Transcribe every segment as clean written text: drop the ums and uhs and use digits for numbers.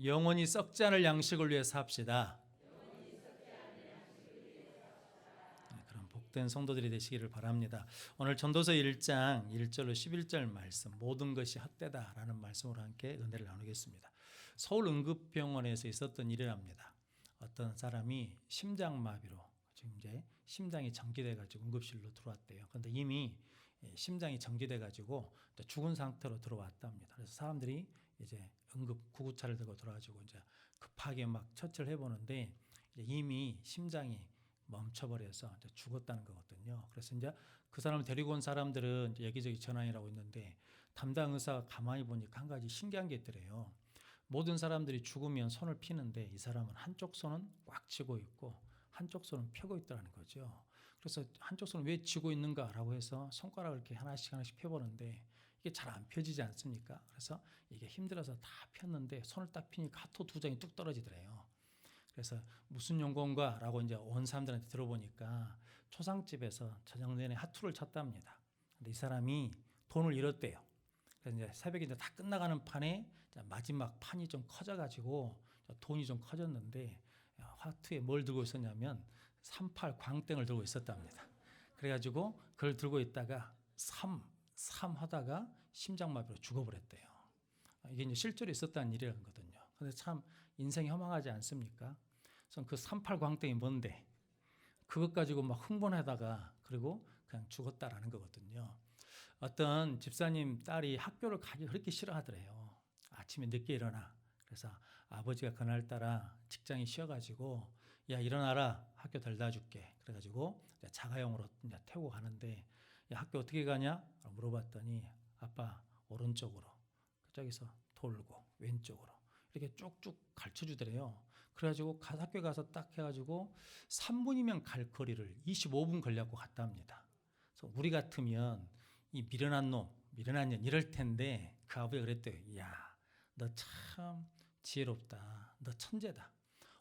영원히 썩지 않을 양식을 위해서 합시다. 그런 복된 성도들이 되시기를 바랍니다. 오늘 전도서 1장 1절로 11절 말씀, 모든 것이 헛되다라는 말씀으로 함께 은혜를 나누겠습니다. 서울 응급병원에서 있었던 일이랍니다. 어떤 사람이 심장마비로 지금 이제 심장이 정지돼 가지고 응급실로 들어왔대요. 그런데 이미 심장이 정지돼 가지고 죽은 상태로 들어왔답니다. 그래서 사람들이 이제 응급 구급차를 들고 들어가지고 이제 급하게 막 처치를 해보는데 이미 심장이 멈춰버려서 죽었다는 거거든요. 그래서 이제 그 사람을 데리고 온 사람들은 여기저기 전환이라고 있는데 담당 의사가 가만히 보니까 한 가지 신기한 게 있더래요. 모든 사람들이 죽으면 손을 피는데 이 사람은 한쪽 손은 꽉 쥐고 있고 한쪽 손은 펴고 있다는 거죠. 그래서 한쪽 손을 왜 쥐고 있는가라고 해서 손가락을 이렇게 하나씩 펴보는데 이게 잘 안 펴지지 않습니까? 그래서 이게 힘들어서 다 폈는데 손을 딱 피니까 하토 두 장이 뚝 떨어지더래요. 그래서 무슨 용건가라고 이제 온 사람들한테 들어보니까 초상집에서 저녁 내내 하투를 쳤답니다. 근데 이 사람이 돈을 잃었대요. 그래서 이제 새벽에 이제 다 끝나가는 판에 마지막 판이 좀 커져가지고 돈이 좀 커졌는데 하투에 뭘 들고 있었냐면 38 광땡을 들고 있었답니다. 그래가지고 그걸 들고 있다가 삼 하다가 심장마비로 죽어버렸대요. 이게 이제 실제로 있었다는 일이거든요. 근데 참 인생이 허망하지 않습니까? 그래서 그 38 광땡이 뭔데? 그것 가지고 막 흥분하다가 그리고 그냥 죽었다라는 거거든요. 어떤 집사님 딸이 학교를 가기 그렇게 싫어하더래요. 아침에 늦게 일어나. 그래서 아버지가 그날따라 직장이 쉬어가지고 야 일어나라 학교 데려다 줄게. 그래가지고 자가용으로 이제 태우고 가는데 야 학교 어떻게 가냐? 물어봤더니 아빠 오른쪽으로 저기서 돌고 왼쪽으로 이렇게 쭉쭉 가르쳐 주더래요. 그래가지고 학교 가서 딱 해가지고 3분이면 갈 거리를 25분 걸려고 갔답니다. 그래서 우리 같으면 이 미련한 놈, 미련한 년 이럴 텐데 그 아버지가 그랬대요. 야, 너 참 지혜롭다. 너 천재다.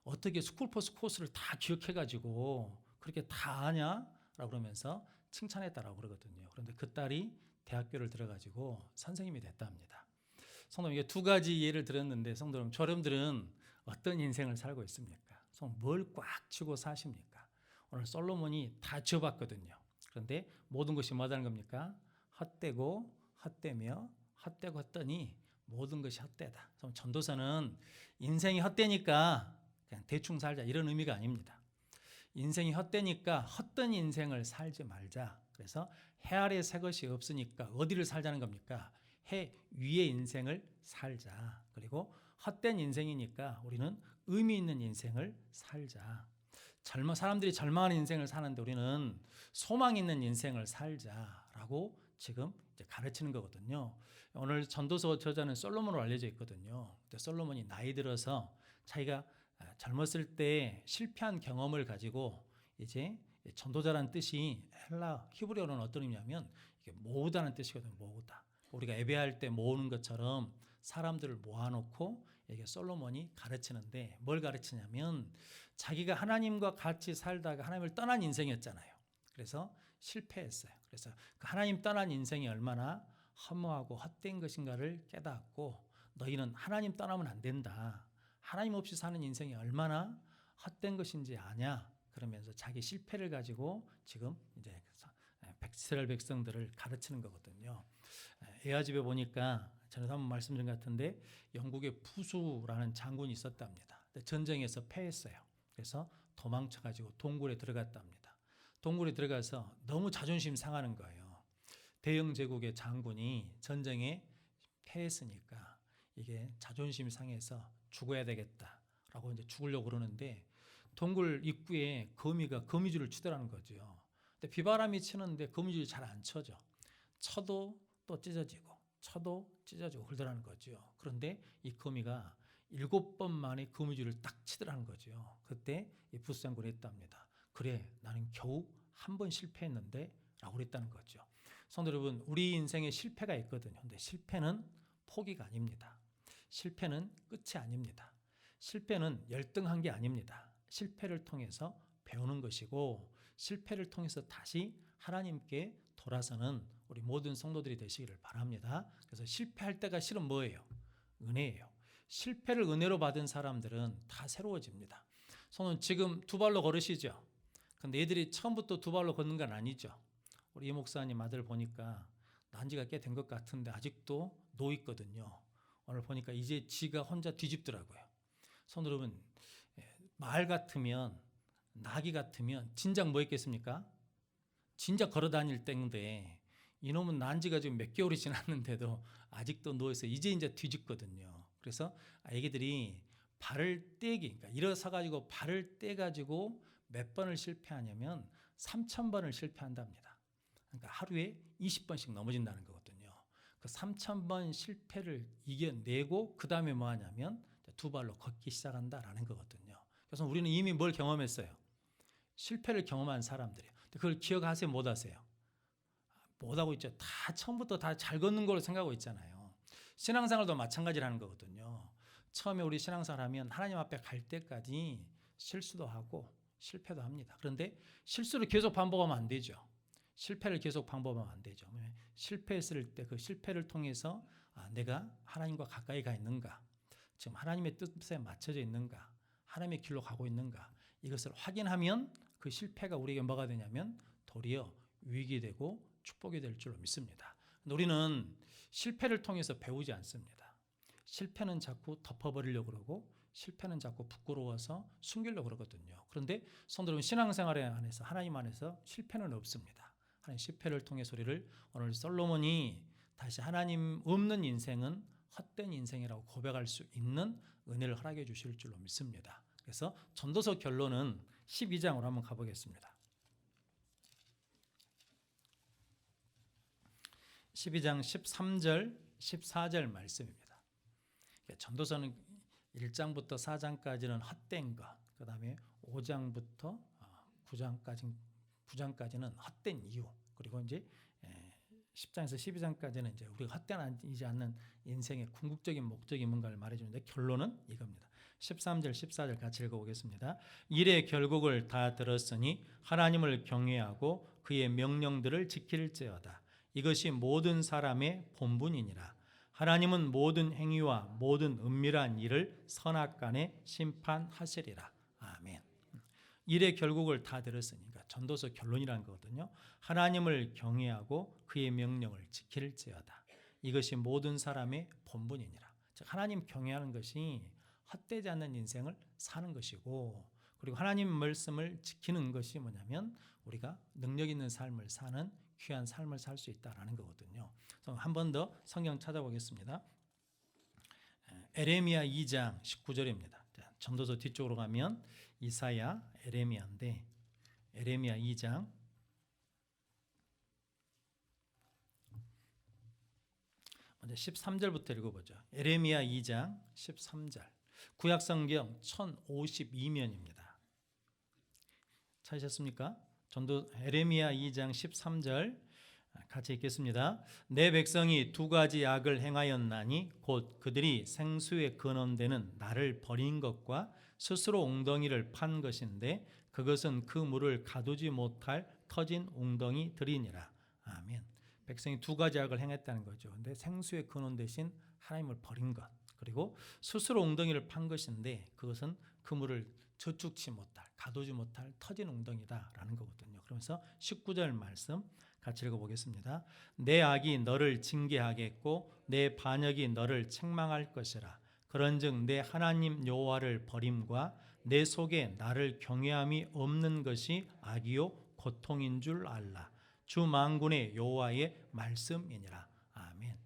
어떻게 스쿨버스 코스를 다 기억해가지고 그렇게 다 아냐? 라고 그러면서 칭찬했다라고 그러거든요. 그런데 그 딸이 대학교를 들어가지고 선생님이 됐답니다. 성도님, 이게 두 가지 예를 들었는데 성도님, 여러분들은 어떤 인생을 살고 있습니까? 뭘 꽉 쥐고 사십니까? 오늘 솔로몬이 다 쥐어봤거든요. 그런데 모든 것이 뭐라는 겁니까? 헛되고 헛되며 헛되고 헛되니 모든 것이 헛되다. 전도서는 인생이 헛되니까 그냥 대충 살자 이런 의미가 아닙니다. 인생이 헛되니까 헛된 인생을 살지 말자. 그래서 해 아래 새 것이 없으니까 어디를 살자는 겁니까? 해 위의 인생을 살자. 그리고 헛된 인생이니까 우리는 의미 있는 인생을 살자. 사람들이 절망하는 인생을 사는데 우리는 소망 있는 인생을 살자라고 지금 이제 가르치는 거거든요. 오늘 전도서 저자는 솔로몬으로 알려져 있거든요. 근데 솔로몬이 나이 들어서 자기가 젊었을 때 실패한 경험을 가지고 이제 전도자라는 뜻이 헬라 히브리어로는 어떤 의미냐면 이게 모으다는 뜻이거든요. 모으다. 우리가 예배할 때 모으는 것처럼 사람들을 모아놓고 이게 솔로몬이 가르치는데 뭘 가르치냐면 자기가 하나님과 같이 살다가 하나님을 떠난 인생이었잖아요. 그래서 실패했어요. 그래서 그 하나님 떠난 인생이 얼마나 허무하고 헛된 것인가를 깨닫고 너희는 하나님 떠나면 안 된다. 하나님 없이 사는 인생이 얼마나 헛된 것인지 아냐. 그러면서 자기 실패를 가지고 지금 이제 이스라엘 백성들을 가르치는 거거든요. 에아집에 보니까 전에도 한번 말씀드린 것 같은데 영국의 푸수라는 장군이 있었답니다. 전쟁에서 패했어요. 그래서 도망쳐가지고 동굴에 들어갔답니다. 동굴에 들어가서 너무 자존심 상하는 거예요. 대영 제국의 장군이 전쟁에 패했으니까 이게 자존심 상해서 죽어야 되겠다라고 이제 죽으려고 그러는데 동굴 입구에 거미가 거미줄을 치더라는 거죠. 근데 비바람이 치는데 거미줄이 잘 안 쳐져. 쳐도 또 찢어지고 쳐도 찢어지고 그러더라는 거죠. 그런데 이 거미가 7번 만에 거미줄을 딱 치더라는 거죠. 그때 이 부상군이 했답니다. 그래 나는 겨우 한 번 실패했는데 라고 그랬다는 거죠. 성도 여러분, 우리 인생에 실패가 있거든요. 근데 실패는 포기가 아닙니다. 실패는 끝이 아닙니다. 실패는 열등한 게 아닙니다. 실패를 통해서 배우는 것이고 실패를 통해서 다시 하나님께 돌아서는 우리 모든 성도들이 되시기를 바랍니다. 그래서 실패할 때가 실은 뭐예요? 은혜예요. 실패를 은혜로 받은 사람들은 다 새로워집니다. 손은 지금 두 발로 걸으시죠? 근데 애들이 처음부터 두 발로 걷는 건 아니죠. 우리 이 목사님 아들 보니까 난 지가 꽤 된 것 같은데 아직도 놓여 있거든요. 오늘 보니까 이제 지가 혼자 뒤집더라고요. 손 여러분, 말 같으면, 나귀 같으면 진작 뭐 했겠습니까? 진작 걸어 다닐 때인데 이놈은 난 지가 지금 몇 개월이 지났는데도 아직도 누워서 이제 뒤집거든요. 그래서 애기들이 발을 떼기, 그러니까 일어서 가지고 발을 떼가지고 몇 번을 실패하냐면 3,000번을 실패한답니다. 그러니까 하루에 20번씩 넘어진다는 거거든요. 그 3,000번 실패를 이겨내고 그 다음에 뭐 하냐면 두 발로 걷기 시작한다라는 거거든요. 그래서 우리는 이미 뭘 경험했어요? 실패를 경험한 사람들이에요. 그걸 기억하세요? 못 하세요? 못 하고 있죠. 다 처음부터 다 잘 걷는 걸로 생각하고 있잖아요. 신앙생활도 마찬가지라는 거거든요. 처음에 우리 신앙생활 하면 하나님 앞에 갈 때까지 실수도 하고 실패도 합니다. 그런데 실수를 계속 반복하면 안 되죠. 실패를 계속 반복하면 안 되죠. 실패했을 때 그 실패를 통해서 내가 하나님과 가까이 가 있는가, 지금 하나님의 뜻에 맞춰져 있는가, 하나님의 길로 가고 있는가, 이것을 확인하면 그 실패가 우리에게 뭐가 되냐면 도리어 위기 되고 축복이 될 줄로 믿습니다. 우리는 실패를 통해서 배우지 않습니다. 실패는 자꾸 덮어버리려고 그러고 실패는 자꾸 부끄러워서 숨기려고 그러거든요. 그런데 성도는 신앙생활에 안에서 하나님 안에서 실패는 없습니다. 하나님 실패를 통해서 우리를 오늘 솔로몬이 다시 하나님 없는 인생은 헛된 인생이라고 고백할 수 있는 은혜를 허락해 주실 줄로 믿습니다. 그래서 전도서 결론은 12장으로 한번 가보겠습니다. 12장 13절 14절 말씀입니다. 전도서는 1장부터 4장까지는 헛된 것, 그 다음에 5장부터 9장까지는 헛된 이유, 그리고 이제 10장에서 12장까지는 이제 우리가 헛되지 않는 인생의 궁극적인 목적이 뭔가를 말해주는데 결론은 이겁니다. 13절 14절 같이 읽어보겠습니다. 일의 결국을 다 들었으니 하나님을 경외하고 그의 명령들을 지킬지어다. 이것이 모든 사람의 본분이니라. 하나님은 모든 행위와 모든 은밀한 일을 선악간에 심판하시리라. 아멘. 일의 결국을 다 들었으니까 전도서 결론이라는 거거든요. 하나님을 경외하고 그의 명령을 지킬지어다. 이것이 모든 사람의 본분이니라. 즉 하나님 경외하는 것이 헛되지 않는 인생을 사는 것이고, 그리고 하나님 말씀을 지키는 것이 뭐냐면 우리가 능력 있는 삶을 사는 귀한 삶을 살 수 있다라는 거거든요. 한 번 더 성경 찾아보겠습니다. 에레미야 2장 19절입니다. 전도서 뒤쪽으로 가면 이사야, 에레미야인데 에레미야 2장 먼저 13절부터 읽어보죠. 에레미야 2장 13절. 구약성경 1052면입니다. 찾으셨습니까? 전도 에레미야 2장 13절 같이 읽겠습니다. 내 백성이 두 가지 악을 행하였나니 곧 그들이 생수에 근원되는 나를 버린 것과 스스로 웅덩이를 판 것인데 그것은 그 물을 가두지 못할 터진 웅덩이들이니라. 아멘. 백성이 두 가지 악을 행했다는 거죠. 근데 생수의 근원 대신 하나님을 버린 것, 그리고 스스로 웅덩이를 판 것인데 그것은 그 물을 저축치 못할, 가두지 못할 터진 웅덩이다라는 거거든요. 그러면서 19절 말씀 같이 읽어보겠습니다. 내 악이 너를 징계하겠고 내 반역이 너를 책망할 것이라. 그런즉 내 하나님 여호와를 버림과 내 속에 나를 경외함이 없는 것이 악이요 고통인 줄 알라. 주 만군의 여호와의 말씀이니라. 아멘.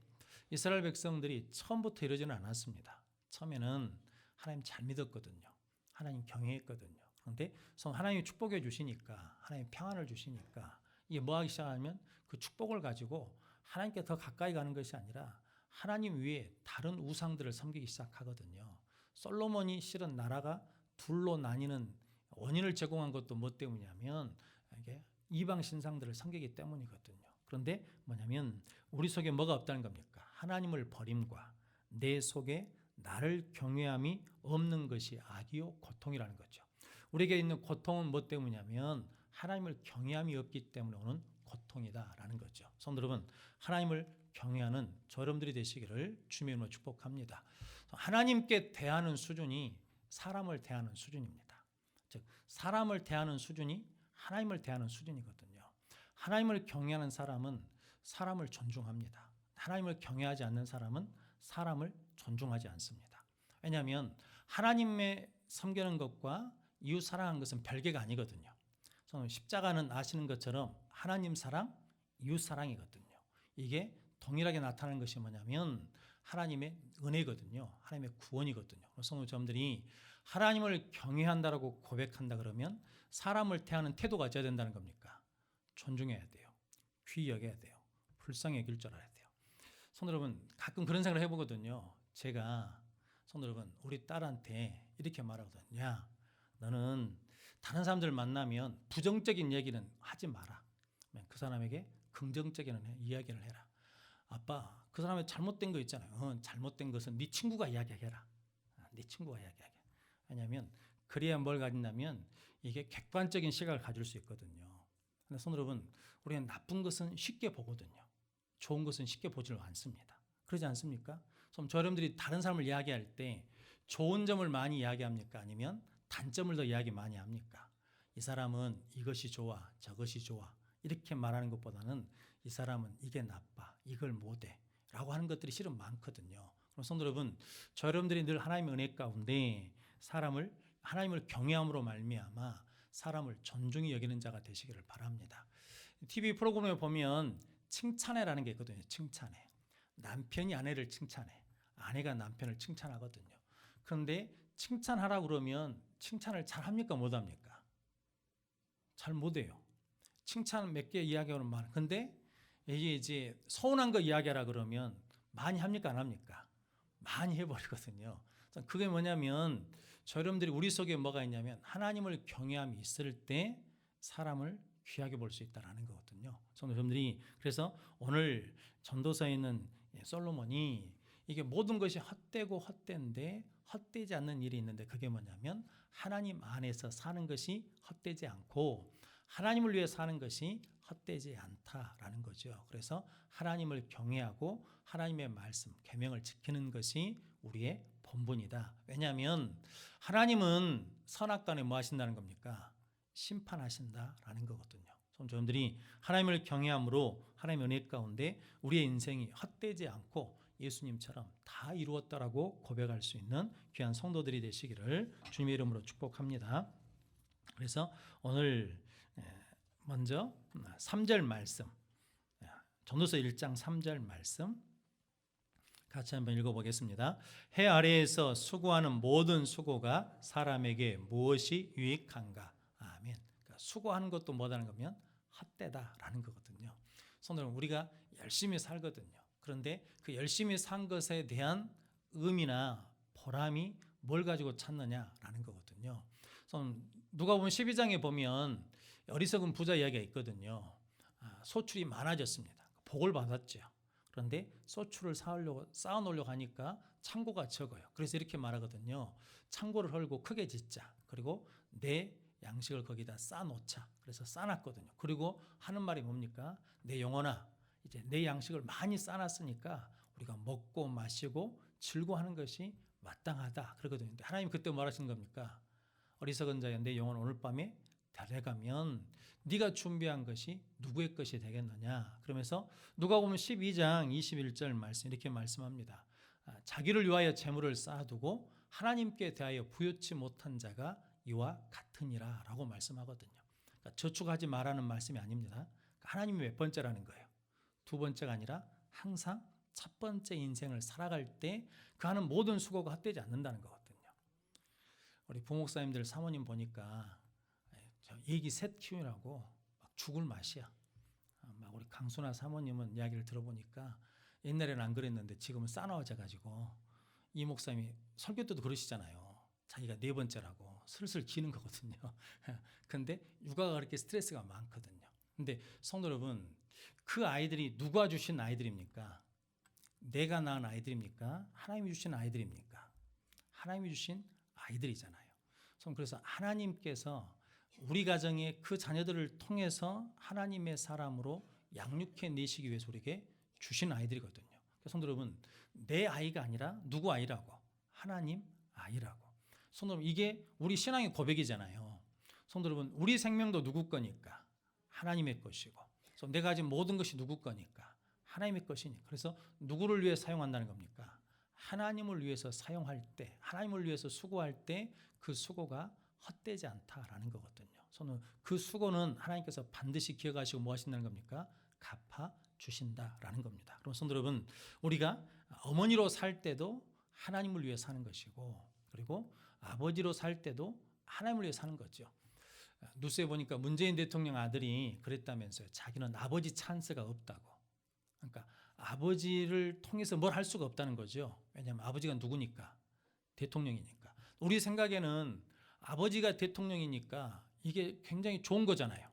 이스라엘 백성들이 처음부터 이러지는 않았습니다. 처음에는 하나님 잘 믿었거든요. 하나님 경외했거든요. 그런데 하나님이 축복해 주시니까, 하나님 평안을 주시니까 이게 뭐 하기 시작하면 그 축복을 가지고 하나님께 더 가까이 가는 것이 아니라 하나님 위에 다른 우상들을 섬기기 시작하거든요. 솔로몬이 실은 나라가 둘로 나뉘는 원인을 제공한 것도 뭐 때문이냐면 이게 이방 신상들을 섬기기 때문이거든요. 그런데 뭐냐면 우리 속에 뭐가 없다는 겁니까? 하나님을 버림과 내 속에 나를 경외함이 없는 것이 악이요 고통이라는 거죠. 우리에게 있는 고통은 뭐 때문이냐면 하나님을 경외함이 없기 때문에 오는 고통이다라는 거죠. 성도 여러분, 하나님을 경외하는 여러분들이 되시기를 주님으로 축복합니다. 하나님께 대하는 수준이 사람을 대하는 수준입니다. 즉 사람을 대하는 수준이 하나님을 대하는 수준이거든요. 하나님을 경외하는 사람은 사람을 존중합니다. 하나님을 경외하지 않는 사람은 사람을 존중하지 않습니다. 왜냐하면 하나님의 섬기는 것과 이웃 사랑하는 것은 별개가 아니거든요. 십자가는 아시는 것처럼 하나님 사랑, 이웃 사랑이거든요. 이게 동일하게 나타나는 것이 뭐냐면 하나님의 은혜거든요. 하나님의 구원이거든요. 성도님들이 하나님을 경외한다라고 고백한다 그러면 사람을 대하는 태도가 어찌해야 된다는 겁니까? 존중해야 돼요. 귀히 여겨야 돼요. 불쌍히 여길 줄 알아야 돼요. 성도 여러분, 가끔 그런 생각을 해보거든요. 제가 성도 여러분, 우리 딸한테 이렇게 말하거든요. 야, 너는 다른 사람들 만나면 부정적인 얘기는 하지 마라. 그 사람에게 긍정적인 이야기를 해라. 아빠, 그 사람의 잘못된 거 있잖아요. 잘못된 것은 네 친구가 이야기해라. 네 친구가 이야기하게. 왜냐하면 그래야 뭘 가진다면 이게 객관적인 시각을 가질 수 있거든요. 근데 성도 여러분, 우리는 나쁜 것은 쉽게 보거든요. 좋은 것은 쉽게 보지를 않습니다. 그러지 않습니까? 저 여러분들이 다른 사람을 이야기할 때 좋은 점을 많이 이야기합니까? 아니면 단점을 더 이야기 많이 합니까? 이 사람은 이것이 좋아, 저것이 좋아 이렇게 말하는 것보다는 이 사람은 이게 나빠, 이걸 못해 라고 하는 것들이 실은 많거든요. 그럼 성도 여러분, 저 여러분들이 늘 하나님의 은혜 가운데 하나님을 경외함으로 말미암아 사람을 존중히 여기는 자가 되시기를 바랍니다. TV 프로그램에 보면 칭찬회라는 게 있거든요. 칭찬회. 남편이 아내를 칭찬해. 아내가 남편을 칭찬하거든요. 그런데 칭찬하라고 그러면 칭찬을 잘 합니까? 못 합니까? 잘 못해요. 칭찬 몇 개 이야기하면 많아. 근데 이제 서운한 거 이야기하라 그러면 많이 합니까? 안 합니까? 많이 해버리거든요. 그게 뭐냐면 저 여러분들이 우리 속에 뭐가 있냐면 하나님을 경외함이 있을 때 사람을 귀하게 볼 수 있다는 거거든요. 여러분들이 그래서 오늘 전도서에 있는 솔로몬이 이게 모든 것이 헛되고 헛된데 헛되지 않는 일이 있는데 그게 뭐냐면 하나님 안에서 사는 것이 헛되지 않고 하나님을 위해 사는 것이 헛되지 않다라는 거죠. 그래서 하나님을 경외하고 하나님의 말씀, 계명을 지키는 것이 우리의 본분이다. 왜냐하면 하나님은 선악간에 뭐 하신다는 겁니까? 심판하신다라는 거거든요. 여러분들이 하나님을 경외함으로 하나님의 은혜 가운데 우리의 인생이 헛되지 않고 예수님처럼 다 이루었다라고 고백할 수 있는 귀한 성도들이 되시기를 주님의 이름으로 축복합니다. 그래서 오늘 먼저 3절 말씀, 전도서 1장 3절 말씀 같이 한번 읽어보겠습니다. 해 아래에서 수고하는 모든 수고가 사람에게 무엇이 유익한가? 아멘. 그러니까 수고하는 것도 뭐라는 거면 헛되다라는 거거든요. 성도 여러분, 우리가 열심히 살거든요. 그런데 그 열심히 산 것에 대한 의미나 보람이 뭘 가지고 찾느냐라는 거거든요. 누가 보면 12장에 보면 어리석은 부자 이야기가 있거든요. 소출이 많아졌습니다. 복을 받았죠. 그런데 소출을 쌓아놓으려고 하니까 창고가 적어요. 그래서 이렇게 말하거든요. 창고를 헐고 크게 짓자. 그리고 내 양식을 거기다 쌓아놓자. 그래서 쌓아놨거든요. 그리고 하는 말이 뭡니까? 내 영혼아, 이제 내 양식을 많이 쌓아놨으니까 우리가 먹고 마시고 즐거워하는 것이 마땅하다. 그러거든요. 근데 하나님 그때 뭐 하시는 겁니까? 어리석은 자야, 내 영혼 오늘 밤에 데려가면 네가 준비한 것이 누구의 것이 되겠느냐. 그러면서 누가 보면 12장 21절 말씀 이렇게 말씀합니다. 자기를 위하여 재물을 쌓아두고 하나님께 대하여 부여치 못한 자가 이와 같으니라 라고 말씀하거든요. 그러니까 저축하지 말라는 말씀이 아닙니다. 하나님이 몇 번째라는 거예요. 두 번째가 아니라 항상 첫 번째 인생을 살아갈 때 그 하는 모든 수고가 헛되지 않는다는 거거든요. 우리 부목사님들 사모님 보니까 애기 셋 키우라고 막 죽을 맛이야. 막 우리 강순아 사모님은 이야기를 들어보니까 옛날에는 안 그랬는데 지금은 싸나워져 가지고 이 목사님이 설교 때도 그러시잖아요. 자기가 네 번째라고 슬슬 기는 거거든요. 근데 육아가 그렇게 스트레스가 많거든요. 근데 성도 여러분, 그 아이들이 누가 주신 아이들입니까? 내가 낳은 아이들입니까? 하나님이 주신 아이들입니까? 하나님이 주신 아이들이잖아요. 그래서 하나님께서 우리 가정에 그 자녀들을 통해서 하나님의 사람으로 양육해 내시기 위해서 우리에게 주신 아이들이거든요. 성도 여러분, 내 아이가 아니라 누구 아이라고? 하나님 아이라고. 성도 여러분, 이게 우리 신앙의 고백이잖아요. 성도 여러분, 우리 생명도 누구 거니까? 하나님의 것이고, 그래서 내가 가진 모든 것이 누구 거니까? 하나님의 것이니까. 그래서 누구를 위해 사용한다는 겁니까? 하나님을 위해서 사용할 때, 하나님을 위해서 수고할 때 그 수고가 헛되지 않다라는 거거든요. 저는 그 수고는 하나님께서 반드시 기억하시고 뭐 하신다는 겁니까? 갚아 주신다라는 겁니다. 그럼 성도 여러분, 우리가 어머니로 살 때도 하나님을 위해 사는 것이고, 그리고 아버지로 살 때도 하나님을 위해 사는 거죠. 뉴스에 보니까 문재인 대통령 아들이 그랬다면서요. 자기는 아버지 찬스가 없다고. 그러니까 아버지를 통해서 뭘 할 수가 없다는 거죠. 왜냐하면 아버지가 누구니까? 대통령이니까. 우리 생각에는 아버지가 대통령이니까 이게 굉장히 좋은 거잖아요.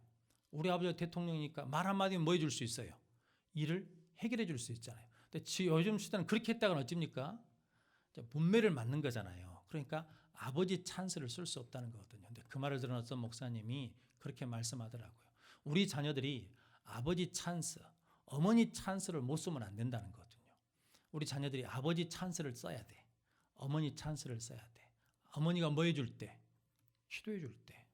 우리 아버지가 대통령이니까 말 한마디면 뭐 해줄 수 있어요? 일을 해결해 줄 수 있잖아요. 근데 요즘 시대는 그렇게 했다가는 어쩝니까? 문매를 맞는 거잖아요. 그러니까 아버지 찬스를 쓸 수 없다는 거거든요. 근데 그 말을 들은 어떤 목사님이 그렇게 말씀하더라고요. 우리 자녀들이 아버지 찬스, 어머니 찬스를 못 쓰면 안 된다는 거거든요. 우리 자녀들이 아버지 찬스를 써야 돼. 어머니 찬스를 써야 돼. 어머니가 뭐 해줄 때? 기도해 줄 때.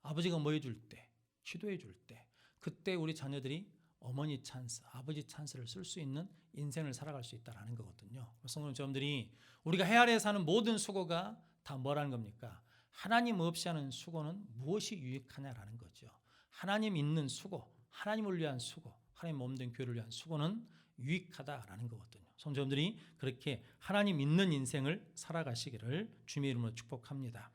아버지가 뭐 해줄 때? 기도해 줄 때. 그때 우리 자녀들이 어머니 찬스, 아버지 찬스를 쓸 수 있는 인생을 살아갈 수 있다는 거거든요. 성도님 여러분들이 우리가 헤아려 사는 모든 수고가 다 뭐라는 겁니까? 하나님 없이 하는 수고는 무엇이 유익하냐라는 거죠. 하나님 있는 수고, 하나님을 위한 수고, 하나님 몸된 교회를 위한 수고는 유익하다라는 거거든요. 성도님들이 그렇게 하나님 있는 인생을 살아가시기를 주님의 이름으로 축복합니다.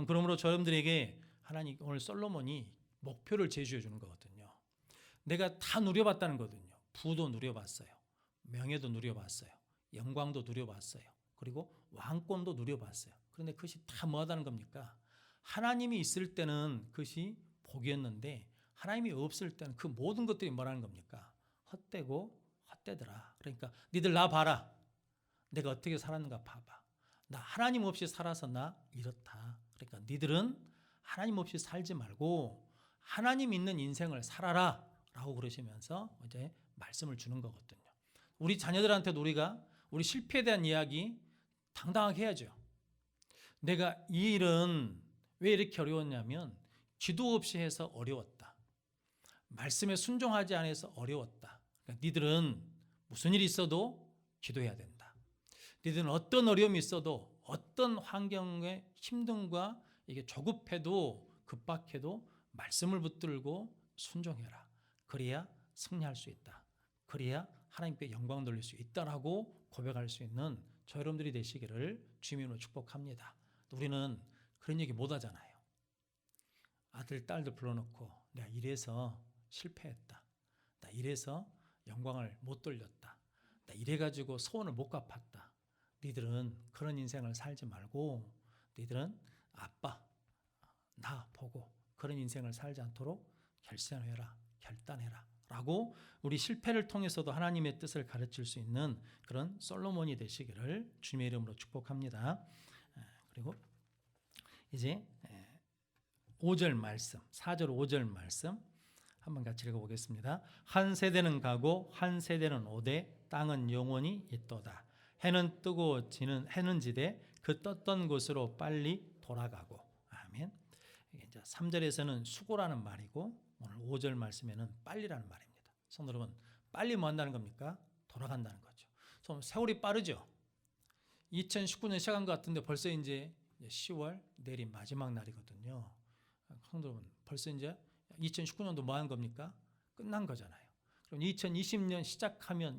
그러므로 여러분들에게 하나님 오늘 솔로몬이 목표를 제시해 주는 거거든요. 내가 다 누려봤다는 거거든요. 부도 누려봤어요. 명예도 누려봤어요. 영광도 누려봤어요. 그리고 왕권도 누려봤어요. 그런데 그것이 다 뭐하다는 겁니까? 하나님이 있을 때는 그것이 복이었는데 하나님이 없을 때는 그 모든 것들이 뭐라는 겁니까? 헛되고 헛되더라. 그러니까 니들 나 봐라. 내가 어떻게 살았는가 봐봐. 나 하나님 없이 살아서 나 이렇다. 그러니까 니들은 하나님 없이 살지 말고 하나님 있는 인생을 살아라 라고 그러시면서 이제 말씀을 주는 거거든요. 우리 자녀들한테도 우리가 우리 실패에 대한 이야기 당당하게 해야죠. 내가 이 일은 왜 이렇게 어려웠냐면 기도 없이 해서 어려웠다. 말씀에 순종하지 않아서 어려웠다. 그러니까 니들은 무슨 일이 있어도 기도해야 된다. 니들은 어떤 어려움이 있어도 어떤 환경의 힘듦과 이게 조급해도 급박해도 말씀을 붙들고 순종해라. 그래야 승리할 수 있다. 그래야 하나님께 영광 돌릴 수 있다라고 고백할 수 있는 저 여러분들이 되시기를 주님으로 축복합니다. 우리는 그런 얘기 못 하잖아요. 아들, 딸들 불러놓고 내가 이래서 실패했다. 나 이래서 영광을 못 돌렸다. 나 이래가지고 소원을 못 갚았다. 니들은 그런 인생을 살지 말고 니들은 아빠, 나 보고 그런 인생을 살지 않도록 결단해라 라고 우리 실패를 통해서도 하나님의 뜻을 가르칠 수 있는 그런 솔로몬이 되시기를 주님의 이름으로 축복합니다. 그리고 이제 5절 말씀, 4절 5절 말씀 한번 같이 읽어보겠습니다. 한 세대는 가고 한 세대는 오되 땅은 영원히 있도다. 해는 뜨고 해는 지되 그 떴던 곳으로 빨리 돌아가고. 아멘. 이제 3절에서는 수고라는 말이고 오늘 5절 말씀에는 빨리라는 말입니다. 성도 여러분, 빨리 뭐 한다는 겁니까? 돌아간다는 거죠. 세월이 빠르죠. 2019년 시작한 것 같은데 벌써 이제 10월 내일이 마지막 날이거든요. 성도 여러분, 벌써 이제 2019년도 뭐 하는 겁니까? 끝난 거잖아요. 그럼 2020년 시작하면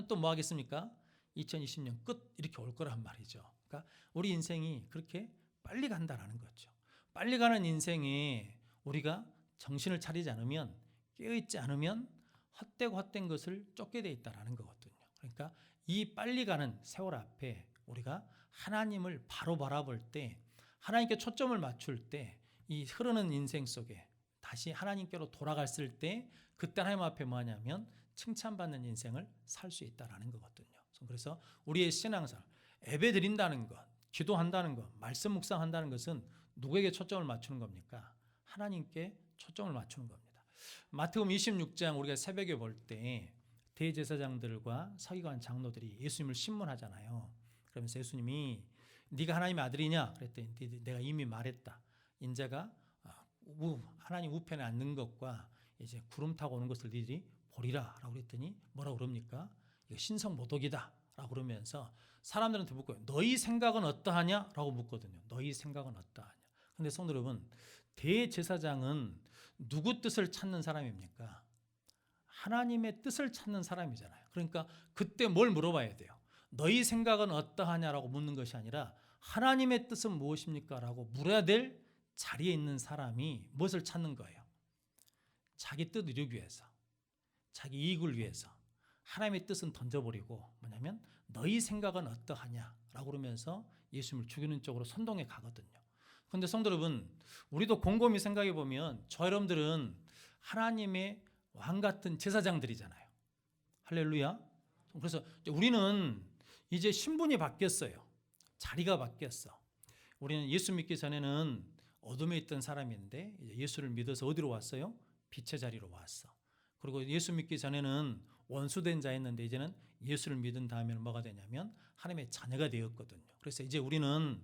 또 뭐 하겠습니까? 2020년 끝 이렇게 올 거란 말이죠. 그러니까 우리 인생이 그렇게 빨리 간다라는 거죠. 빨리 가는 인생에 우리가 정신을 차리지 않으면, 깨어있지 않으면 헛되고 헛된 것을 쫓게 돼 있다라는 거거든요. 그러니까 이 빨리 가는 세월 앞에 우리가 하나님을 바로 바라볼 때, 하나님께 초점을 맞출 때, 이 흐르는 인생 속에 다시 하나님께로 돌아갔을 때 그때 하나님 앞에 뭐 하냐면 칭찬받는 인생을 살 수 있다라는 거거든요. 그래서 우리의 신앙생활, 예배 드린다는 것, 기도한다는 것, 말씀 묵상한다는 것은 누구에게 초점을 맞추는 겁니까? 하나님께 초점을 맞추는 겁니다. 마태복음 26장 우리가 새벽에 볼 때 대제사장들과 서기관 장로들이 예수님을 신문하잖아요. 그러면서 예수님이 네가 하나님의 아들이냐 그랬더니 내가 이미 말했다. 인자가 하나님 우편에 앉는 것과 이제 구름 타고 오는 것을 너희들이 보리라라고 그랬더니 뭐라고 그럽니까? 이거 신성모독이다라고 그러면서 사람들한테 묻고요. 너희 생각은 어떠하냐라고 묻거든요. 너희 생각은 어떠하냐. 근데 성도 여러분, 대제사장은 누구 뜻을 찾는 사람입니까? 하나님의 뜻을 찾는 사람이잖아요. 그러니까 그때 뭘 물어봐야 돼요? 너희 생각은 어떠하냐라고 묻는 것이 아니라 하나님의 뜻은 무엇입니까? 라고 물어야 될 자리에 있는 사람이 무엇을 찾는 거예요? 자기 뜻 이루기 위해서, 자기 이익을 위해서 하나님의 뜻은 던져버리고 뭐냐면 너희 생각은 어떠하냐라고 그러면서 예수님을 죽이는 쪽으로 선동해 가거든요. 그런데 성도 여러분, 우리도 곰곰이 생각해 보면 저 여러분들은 하나님의 왕 같은 제사장들이잖아요. 할렐루야. 그래서 우리는 이제 신분이 바뀌었어요. 자리가 바뀌었어. 우리는 예수 믿기 전에는 어둠에 있던 사람인데 이제 예수를 믿어서 어디로 왔어요? 빛의 자리로 왔어. 그리고 예수 믿기 전에는 원수된 자였는데 이제는 예수를 믿은 다음에는 뭐가 되냐면 하나님의 자녀가 되었거든요. 그래서 이제 우리는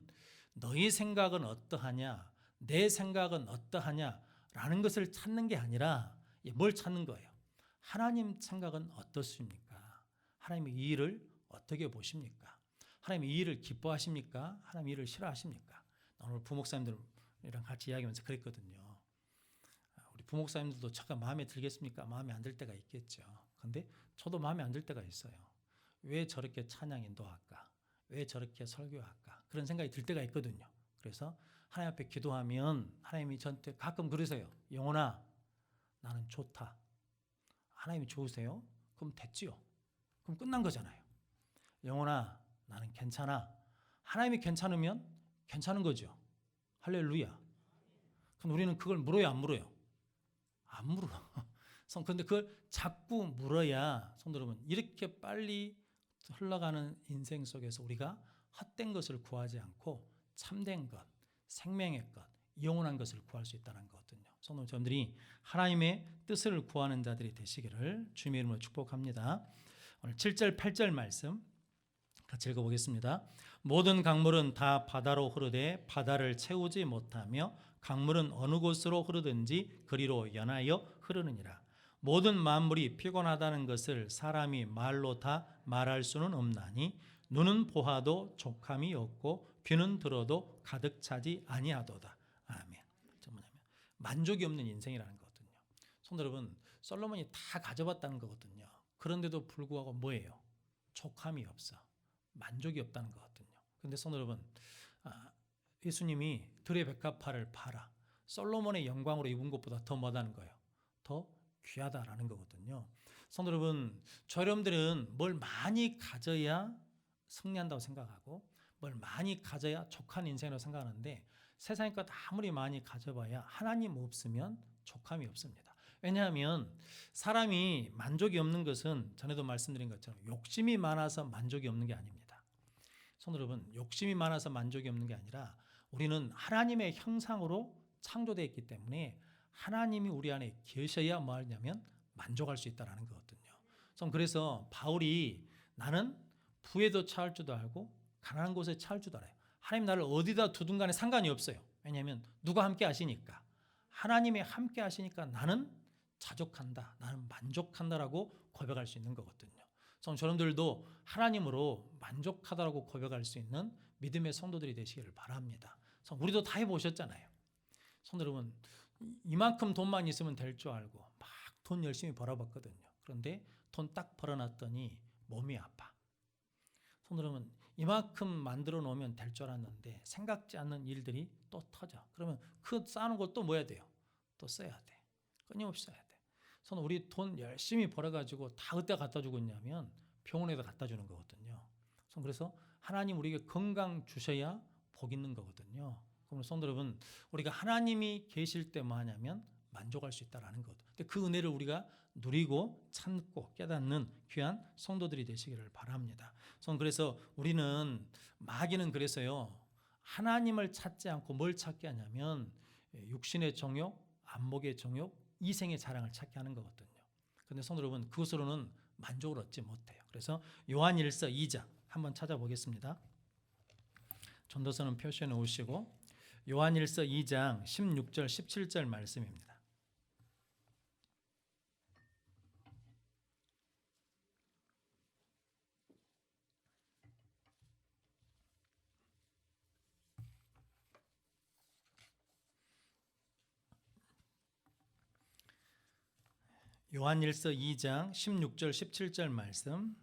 너희 생각은 어떠하냐, 내 생각은 어떠하냐라는 것을 찾는 게 아니라 뭘 찾는 거예요? 하나님 생각은 어떻습니까? 하나님의 이 일을 어떻게 보십니까? 하나님의 이 일을 기뻐하십니까? 하나님의 일을 싫어하십니까? 오늘 부목사님들이랑 같이 이야기하면서 그랬거든요. 우리 부목사님들도 잠깐 마음에 들겠습니까? 마음에 안 들 때가 있겠죠. 근데 저도 마음에 안 들 때가 있어요. 왜 저렇게 찬양 인도할까? 왜 저렇게 설교할까? 그런 생각이 들 때가 있거든요. 그래서 하나님 앞에 기도하면 하나님이 저한테 가끔 그러세요. 영혼아, 나는 좋다. 하나님이 좋으세요? 그럼 됐지요. 그럼 끝난 거잖아요. 영혼아, 나는 괜찮아. 하나님이 괜찮으면 괜찮은 거죠. 할렐루야. 그럼 우리는 그걸 물어요, 안 물어요? 안 물어. 그런데 그걸 자꾸 물어야 성도 여러분, 이렇게 빨리 흘러가는 인생 속에서 우리가 헛된 것을 구하지 않고 참된 것, 생명의 것, 영원한 것을 구할 수 있다는 거거든요. 성도 여러분들이 하나님의 뜻을 구하는 자들이 되시기를 주님의 이름으로 축복합니다. 오늘 7절 8절 말씀 같이 읽어보겠습니다. 모든 강물은 다 바다로 흐르되 바다를 채우지 못하며 강물은 어느 곳으로 흐르든지 그리로 연하여 흐르느니라. 모든 만물이 피곤하다는 것을 사람이 말로 다 말할 수는 없나니 눈은 보아도 족함이 없고 귀는 들어도 가득 차지 아니하도다. 아멘. 저 뭐냐면 만족이 없는 인생이라는 거거든요. 성도 여러분, 솔로몬이 다 가져봤다는 거거든요. 그런데도 불구하고 뭐예요? 족함이 없어. 만족이 없다는 거거든요. 그런데 성도 여러분, 예수님이 들의 백합화를 팔아 솔로몬의 영광으로 입은 것보다 더 뭐다는 거예요? 더 귀하다라는 거거든요. 성도 여러분, 저 여러분들은 뭘 많이 가져야 승리한다고 생각하고 뭘 많이 가져야 족한 인생이라고 생각하는데 세상의 것 아무리 많이 가져봐야 하나님 없으면 족함이 없습니다. 왜냐하면 사람이 만족이 없는 것은 전에도 말씀드린 것처럼 욕심이 많아서 만족이 없는 게 아닙니다. 성도 여러분, 욕심이 많아서 만족이 없는 게 아니라 우리는 하나님의 형상으로 창조되어 있기 때문에 하나님이 우리 안에 계셔야 뭐 하냐면 만족할 수 있다는 거거든요. 그래서 바울이 나는 부에도 처할 줄도 알고 가난한 곳에 처할 줄도 알아요. 하나님 나를 어디다 두든 간에 상관이 없어요. 왜냐하면 누가 함께 하시니까. 하나님이 함께 하시니까 나는 자족한다. 나는 만족한다라고 고백할 수 있는 거거든요. 저놈들도 하나님으로 만족하다라고 고백할 수 있는 믿음의 성도들이 되시기를 바랍니다. 우리도 다 해보셨잖아요. 성도 여러분, 이만큼 돈만 있으면 될 줄 알고 막 돈 열심히 벌어봤거든요. 그런데 돈 딱 벌어놨더니 몸이 아파. 성도 여러분, 이만큼 만들어 놓으면 될 줄 알았는데 생각지 않는 일들이 또 터져. 그러면 그 쌓는 걸 또 뭐 해야 돼요? 또 써야 돼. 끊임없이 써야 돼. 저는 우리 돈 열심히 벌어가지고 다 어디다 갖다 주고 있냐면 병원에다 갖다 주는 거거든요. 그래서 하나님 우리에게 건강 주셔야 복 있는 거거든요. 그럼 성도 여러분, 우리가 하나님이 계실 때 뭐 하냐면 만족할 수 있다라는 것. 근데 그 은혜를 우리가 누리고 참고 깨닫는 귀한 성도들이 되시기를 바랍니다. 그래서 우리는 마귀는 그래서요, 하나님을 찾지 않고 뭘 찾게 하냐면 육신의 정욕, 안목의 정욕, 이생의 자랑을 찾게 하는 거거든요. 그런데 성도 여러분, 그것으로는 만족을 얻지 못해요. 그래서 요한 1서 2장 한번 찾아보겠습니다. 전도서는 표시해 놓으시고 요한일서 2장 16절 17절 말씀입니다. 요한일서 2장 16절 17절 말씀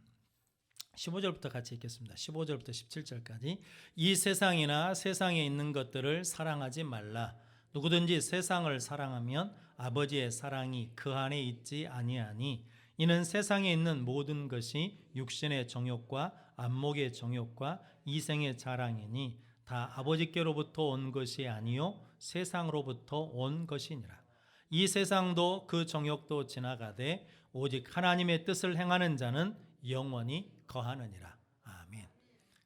15절부터 같이 읽겠습니다. 15절부터 17절까지. 이 세상이나 세상에 있는 것들을 사랑하지 말라. 누구든지 세상을 사랑하면 아버지의 사랑이 그 안에 있지 아니하니 이는 세상에 있는 모든 것이 육신의 정욕과 안목의 정욕과 이생의 자랑이니 다 아버지께로부터 온 것이 아니요 세상으로부터 온 것이니라. 이 세상도 그 정욕도 지나가되 오직 하나님의 뜻을 행하는 자는 영원히 거하느니라. 아멘.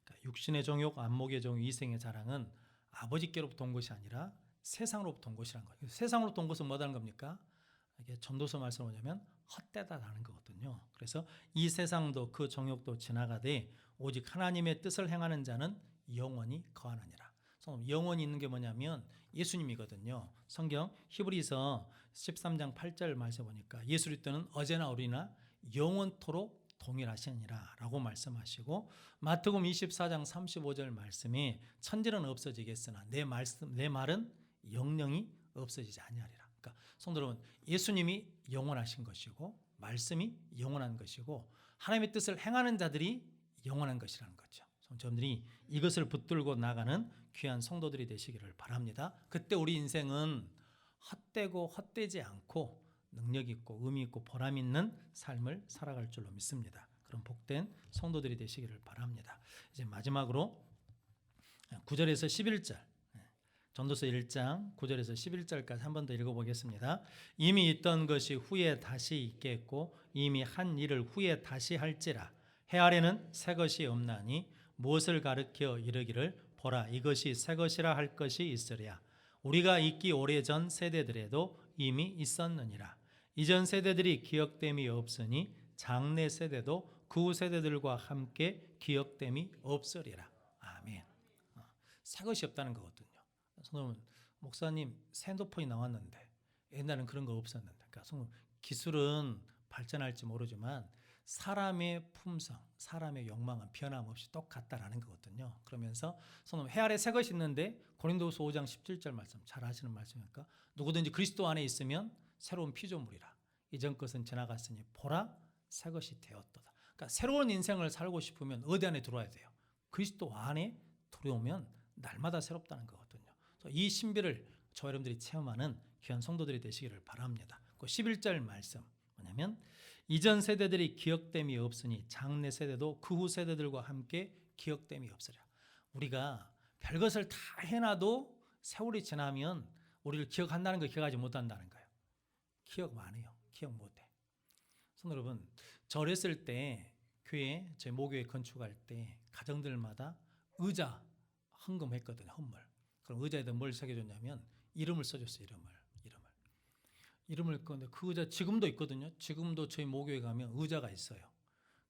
그러니까 육신의 정욕, 안목의 정욕, 이생의 자랑은 아버지께로부터 온 것이 아니라 세상으로부터 온 것이라는 거예요. 세상으로부터 온 것은 뭐라는 겁니까? 이게 전도서 말씀을 뭐냐면 헛되다라는 거거든요. 그래서 이 세상도 그 정욕도 지나가되 오직 하나님의 뜻을 행하는 자는 영원히 거하느니라. 영원히 있는 게 뭐냐면 예수님이거든요. 성경 히브리서 13장 8절 말씀 보니까 예수 그리스도는 어제나 오리나 영원토록 동일하시니라 라고 말씀하시고 마태복음 24장 35절 말씀에 천지는 없어지겠으나 내 말은 영영이 없어지지 아니하리라. 그러니까 성도 여러분, 예수님이 영원하신 것이고 말씀이 영원한 것이고 하나님의 뜻을 행하는 자들이 영원한 것이라는 거죠. 여러분들이 이것을 붙들고 나가는 귀한 성도들이 되시기를 바랍니다. 그때 우리 인생은 헛되고 헛되지 않고 능력 있고 의미 있고 보람 있는 삶을 살아갈 줄로 믿습니다. 그런 복된 성도들이 되시기를 바랍니다. 이제 마지막으로 9절에서 11절, 전도서 1장 9절에서 11절까지 한 번 더 읽어보겠습니다. 이미 있던 것이 후에 다시 있겠고 이미 한 일을 후에 다시 할지라. 해 아래는 새 것이 없나니 무엇을 가르쳐 이르기를 보라 이것이 새 것이라 할 것이 있으랴. 우리가 있기 오래전 세대들에도 이미 있었느니라. 이전 세대들이 기억됨이 없으니 장래 세대도 그 후 세대들과 함께 기억됨이 없으리라. 아멘. 새 것이 없다는 거거든요. 성도님, 목사님 새 핸드폰이 나왔는데 옛날엔 그런 거 없었는데. 그러니까 기술은 발전할지 모르지만 사람의 품성, 사람의 욕망은 변함없이 똑같다라는 거거든요. 그러면서 성도님, 해 아래 새 것이 있는데 고린도후서 5장 17절 말씀 잘 아시는 말씀이니까 누구든지 그리스도 안에 있으면 새로운 피조물이라. 이전 것은 지나갔으니 보라 새 것이 되었도다. 그러니까 새로운 인생을 살고 싶으면 어디 안에 들어와야 돼요? 그리스도 안에 들어오면 날마다 새롭다는 거거든요. 이 신비를 저 여러분들이 체험하는 귀한 성도들이 되시기를 바랍니다. 그 11절 말씀 뭐냐면 이전 세대들이 기억됨이 없으니 장래 세대도 그 후 세대들과 함께 기억됨이 없으랴. 우리가 별것을 다 해놔도 세월이 지나면 우리를 기억한다는 거 기억하지 못한다는 거예요. 기억 안 해요. 기억 못해. 성도 여러분, 저 어렸을 때 교회, 저희 모교회 건축할 때 가정들마다 의자 헌금했거든요. 헌물. 그럼 의자에다 뭘 새겨줬냐면 이름을 써줬어요. 이름을 근데 그 의자 지금도 있거든요. 지금도 저희 모교회 가면 의자가 있어요.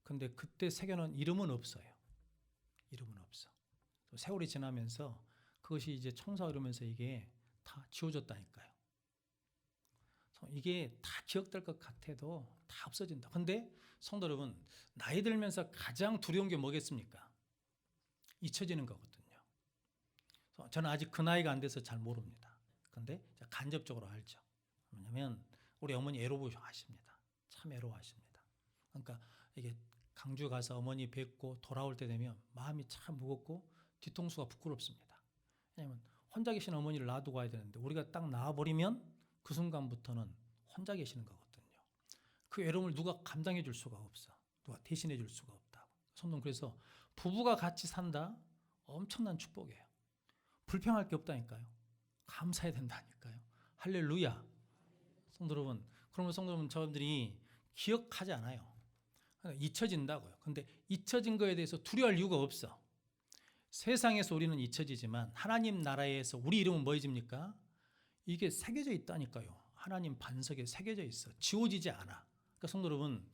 근데 그때 새겨놓은 이름은 없어요. 이름은 없어. 세월이 지나면서 그것이 이제 청소하고 이러면서 이게 다 지워졌다니까요. 이게 다 기억될 것 같아도 다 없어진다. 근데 성도 여러분, 나이 들면서 가장 두려운 게 뭐겠습니까? 잊혀지는 거거든요. 저는 아직 그 나이가 안 돼서 잘 모릅니다. 근데 간접적으로 알죠. 왜냐하면 우리 어머니 애로하십니다. 참 애로하십니다. 그러니까 이게 강주 가서 어머니 뵙고 돌아올 때 되면 마음이 참 무겁고 뒤통수가 부끄럽습니다. 왜냐하면 혼자 계신 어머니를 놔두고 가야 되는데 우리가 딱 나와버리면 그 순간부터는 혼자 계시는 거거든요. 그 외로움을 누가 감당해 줄 수가 없어. 누가 대신해 줄 수가 없다고. 성도는 그래서 부부가 같이 산다? 엄청난 축복이에요. 불평할 게 없다니까요. 감사해야 된다니까요. 할렐루야. 성도 여러분, 그러면 성도 여러분, 저분들이 기억하지 않아요. 잊혀진다고요. 근데 잊혀진 거에 대해서 두려워할 이유가 없어. 세상에서 우리는 잊혀지지만 하나님 나라에서 우리 이름은 뭐해집니까? 이게 새겨져 있다니까요. 하나님 반석에 새겨져 있어. 지워지지 않아. 그러니까 성도 여러분,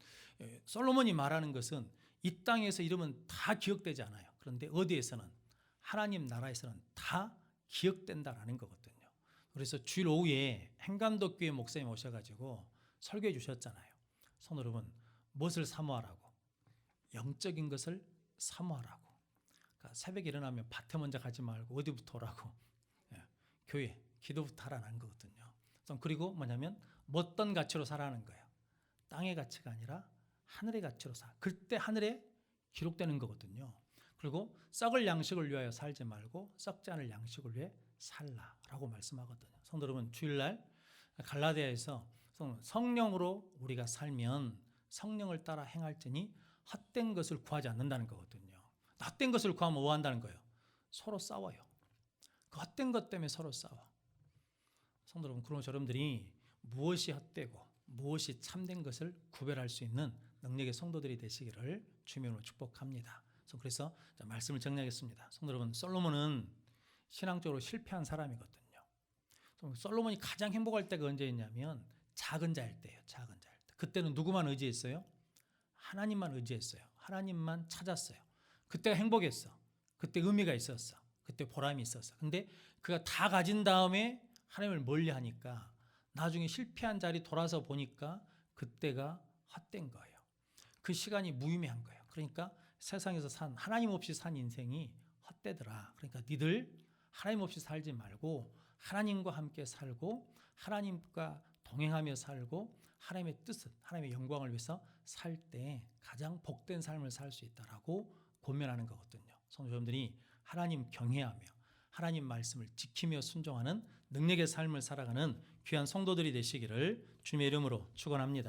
솔로몬이 말하는 것은 이 땅에서 이름은 다 기억되지 않아요. 그런데 어디에서는? 하나님 나라에서는 다 기억된다라는 거거든요. 그래서 주일 오후에 행감독교회 목사님 오셔가지고 설교해 주셨잖아요. 성도 여러분, 무엇을 사모하라고? 영적인 것을 사모하라고. 그러니까 새벽에 일어나면 밭에 먼저 가지 말고 어디부터 오라고? 교회, 기도부터 하라는 거거든요. 그리고 뭐냐면 어떤 가치로 살아가는 거예요. 땅의 가치가 아니라 하늘의 가치로 살아. 그때 하늘에 기록되는 거거든요. 그리고 썩을 양식을 위하여 살지 말고 썩지 않을 양식을 위해 살라라고 말씀하거든요. 성도 여러분, 주일날 갈라디아에서 성령으로 우리가 살면 성령을 따라 행할지니 헛된 것을 구하지 않는다는 거거든요. 헛된 것을 구하면 뭐 한다는 거예요? 서로 싸워요. 그 헛된 것 때문에 서로 싸워. 성도 여러분, 그러면 여러분들이 무엇이 헛되고 무엇이 참된 것을 구별할 수 있는 능력의 성도들이 되시기를 주님으로 축복합니다. 그래서 말씀을 정리하겠습니다. 성도 여러분, 솔로몬은 신앙적으로 실패한 사람이거든요. 솔로몬이 가장 행복할 때가 언제였냐면 작은 자일 때예요. 작은 자일 때. 그때는 누구만 의지했어요? 하나님만 의지했어요. 하나님만 찾았어요. 그때가 행복했어. 그때 의미가 있었어. 그때 보람이 있었어. 근데 그가 다 가진 다음에 하나님을 멀리하니까 나중에 실패한 자리 돌아서 보니까 그때가 헛된 거예요. 그 시간이 무의미한 거예요. 그러니까 세상에서 하나님 없이 산 인생이 헛되더라. 그러니까 니들 하나님 없이 살지 말고 하나님과 함께 살고 하나님과 동행하며 살고 하나님의 뜻을, 하나님의 영광을 위해서 살 때 가장 복된 삶을 살 수 있다라고 권면하는 거거든요. 성도 여러분들이 하나님 경외하며 하나님 말씀을 지키며 순종하는 능력의 삶을 살아가는 귀한 성도들이 되시기를 주님의 이름으로 축원합니다.